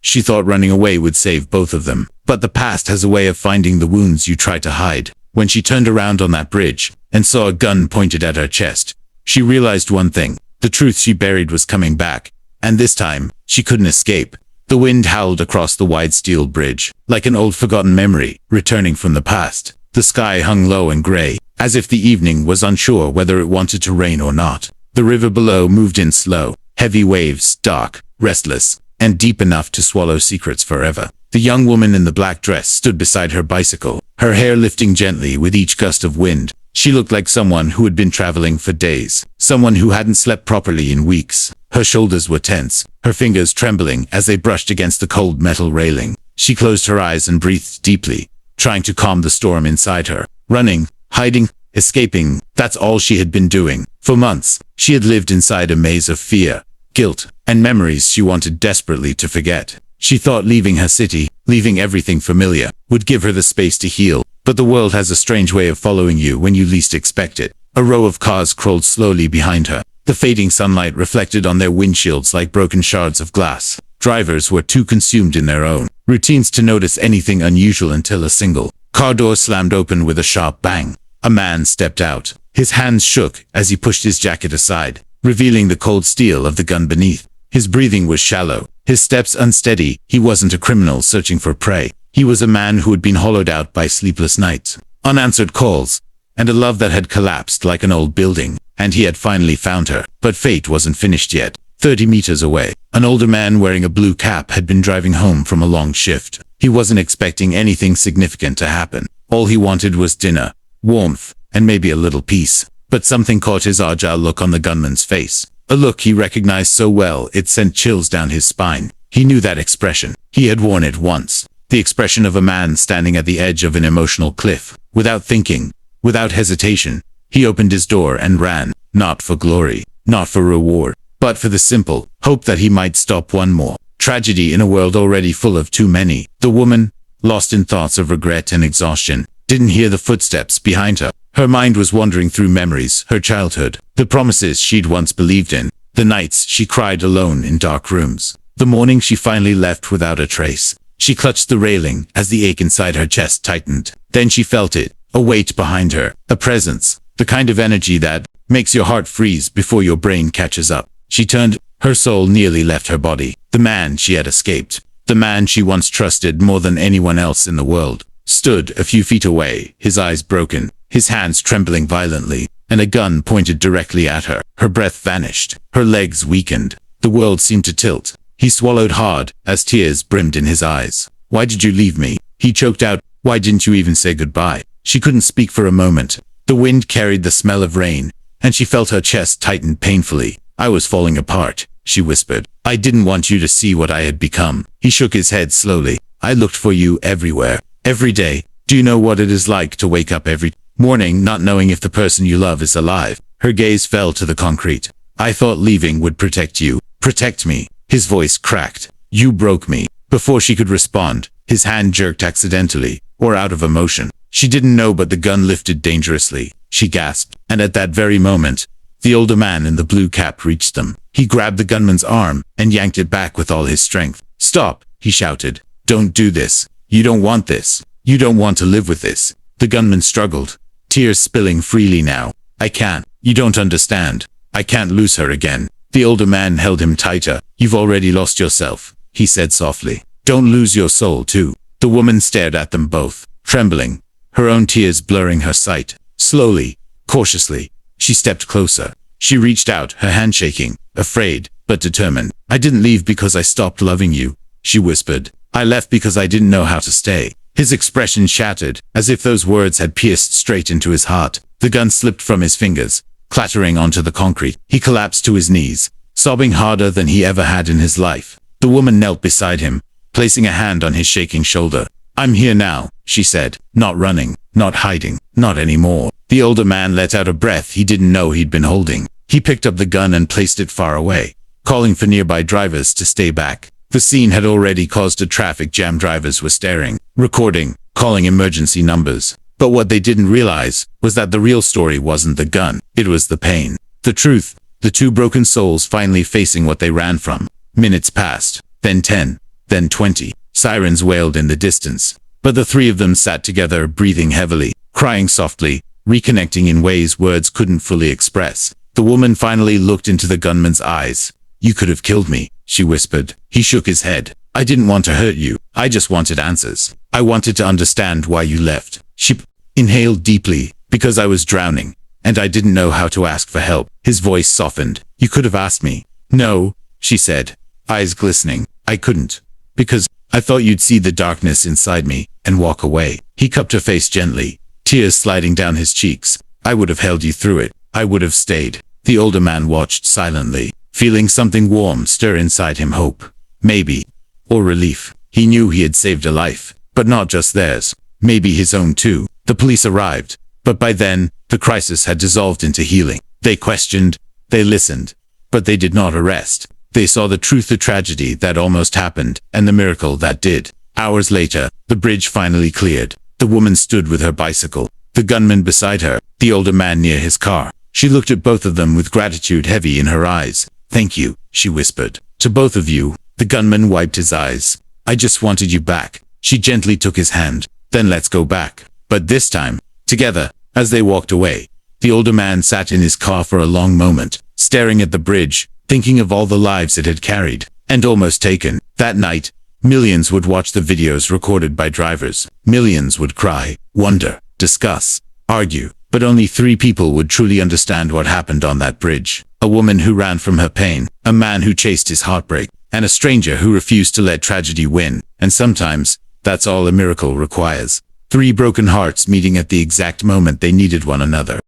She thought running away would save both of them. But the past has a way of finding the wounds you try to hide. When she turned around on that bridge and saw a gun pointed at her chest, she realized one thing. The truth she buried was coming back. And this time, she couldn't escape. The wind howled across the wide steel bridge, like an old forgotten memory, returning from the past. The sky hung low and gray, as if the evening was unsure whether it wanted to rain or not. The river below moved in slow, heavy waves, dark, restless, and deep enough to swallow secrets forever. The young woman in the black dress stood beside her bicycle, her hair lifting gently with each gust of wind. She looked like someone who had been traveling for days, someone who hadn't slept properly in weeks. Her shoulders were tense, her fingers trembling as they brushed against the cold metal railing. She closed her eyes and breathed deeply, trying to calm the storm inside her. Running, hiding, escaping, that's all she had been doing. For months, she had lived inside a maze of fear, guilt, and memories she wanted desperately to forget. She thought leaving her city, leaving everything familiar, would give her the space to heal. But the world has a strange way of following you when you least expect it. A row of cars crawled slowly behind her. The fading sunlight reflected on their windshields like broken shards of glass. Drivers were too consumed in their own routines to notice anything unusual until a single car door slammed open with a sharp bang. A man stepped out. His hands shook as he pushed his jacket aside, revealing the cold steel of the gun beneath. His breathing was shallow, his steps unsteady. He wasn't a criminal searching for prey. He was a man who had been hollowed out by sleepless nights, unanswered calls, and a love that had collapsed like an old building. And he had finally found her. But fate wasn't finished yet. 30 meters away, an older man wearing a blue cap had been driving home from a long shift. He wasn't expecting anything significant to happen. All he wanted was dinner, warmth, and maybe a little peace. But something caught his agile look on the gunman's face. A look he recognized so well it sent chills down his spine. He knew that expression. He had worn it once. The expression of a man standing at the edge of an emotional cliff. Without thinking, without hesitation, he opened his door and ran, not for glory, not for reward, but for the simple hope that he might stop one more tragedy in a world already full of too many. The woman, lost in thoughts of regret and exhaustion, didn't hear the footsteps behind her. Her mind was wandering through memories, her childhood, the promises she'd once believed in, the nights she cried alone in dark rooms, the morning she finally left without a trace. She clutched the railing as the ache inside her chest tightened. Then she felt it, a weight behind her, a presence, the kind of energy that makes your heart freeze before your brain catches up. She turned, her soul nearly left her body. The man she had escaped, the man she once trusted more than anyone else in the world, stood a few feet away, his eyes broken, his hands trembling violently, and a gun pointed directly at her. Her breath vanished, her legs weakened, the world seemed to tilt. He swallowed hard as tears brimmed in his eyes. "Why did you leave me?" he choked out. "Why didn't you even say goodbye?" She couldn't speak for a moment. The wind carried the smell of rain, and she felt her chest tighten painfully. "I was falling apart," she whispered. "I didn't want you to see what I had become." He shook his head slowly. "I looked for you everywhere, every day. Do you know what it is like to wake up every morning not knowing if the person you love is alive?" Her gaze fell to the concrete. "I thought leaving would protect you, protect me." His voice cracked. "You broke me." Before she could respond, his hand jerked accidentally, or out of emotion. She didn't know, but the gun lifted dangerously. She gasped, and at that very moment, the older man in the blue cap reached them. He grabbed the gunman's arm and yanked it back with all his strength. "Stop," he shouted. "Don't do this. You don't want this. You don't want to live with this." The gunman struggled, tears spilling freely now. "I can't. You don't understand. I can't lose her again." The older man held him tighter. "You've already lost yourself," he said softly. "Don't lose your soul too." The woman stared at them both, trembling, her own tears blurring her sight. Slowly, cautiously, she stepped closer. She reached out, her hand shaking, afraid, but determined. "I didn't leave because I stopped loving you," she whispered. "I left because I didn't know how to stay." His expression shattered, as if those words had pierced straight into his heart. The gun slipped from his fingers, clattering onto the concrete. He collapsed to his knees, sobbing harder than he ever had in his life. The woman knelt beside him, placing a hand on his shaking shoulder. "I'm here now," she said. "Not running, not hiding, not anymore." The older man let out a breath he didn't know he'd been holding. He picked up the gun and placed it far away, calling for nearby drivers to stay back. The scene had already caused a traffic jam. Drivers were staring, recording, calling emergency numbers. But what they didn't realize was that the real story wasn't the gun. It was the pain. The truth. The two broken souls finally facing what they ran from. Minutes passed, then 10, then 20. Sirens wailed in the distance. But the three of them sat together, breathing heavily, crying softly, reconnecting in ways words couldn't fully express. The woman finally looked into the gunman's eyes. "You could have killed me," she whispered. He shook his head. "I didn't want to hurt you. I just wanted answers. I wanted to understand why you left." She inhaled deeply, "Because I was drowning, and I didn't know how to ask for help." His voice softened. "You could have asked me." "No," she said, eyes glistening. "I couldn't. Because I thought you'd see the darkness inside me and walk away." He cupped her face gently, tears sliding down his cheeks. "I would have held you through it. I would have stayed." The older man watched silently, feeling something warm stir inside him, hope, maybe, or relief. He knew he had saved a life, but not just theirs, maybe his own too. The police arrived, but by then, the crisis had dissolved into healing. They questioned, they listened, but they did not arrest. They saw the truth, the tragedy that almost happened, and the miracle that did. Hours later, the bridge finally cleared. The woman stood with her bicycle, the gunman beside her, the older man near his car. She looked at both of them with gratitude heavy in her eyes. "Thank you," she whispered. "To both of you." The gunman wiped his eyes. "I just wanted you back." She gently took his hand. "Then let's go back." But this time, together. As they walked away, the older man sat in his car for a long moment, staring at the bridge, thinking of all the lives it had carried, and almost taken. That night, millions would watch the videos recorded by drivers. Millions would cry, wonder, discuss, argue. But only 3 people would truly understand what happened on that bridge. A woman who ran from her pain, a man who chased his heartbreak, and a stranger who refused to let tragedy win. And sometimes, that's all a miracle requires. 3 broken hearts meeting at the exact moment they needed one another.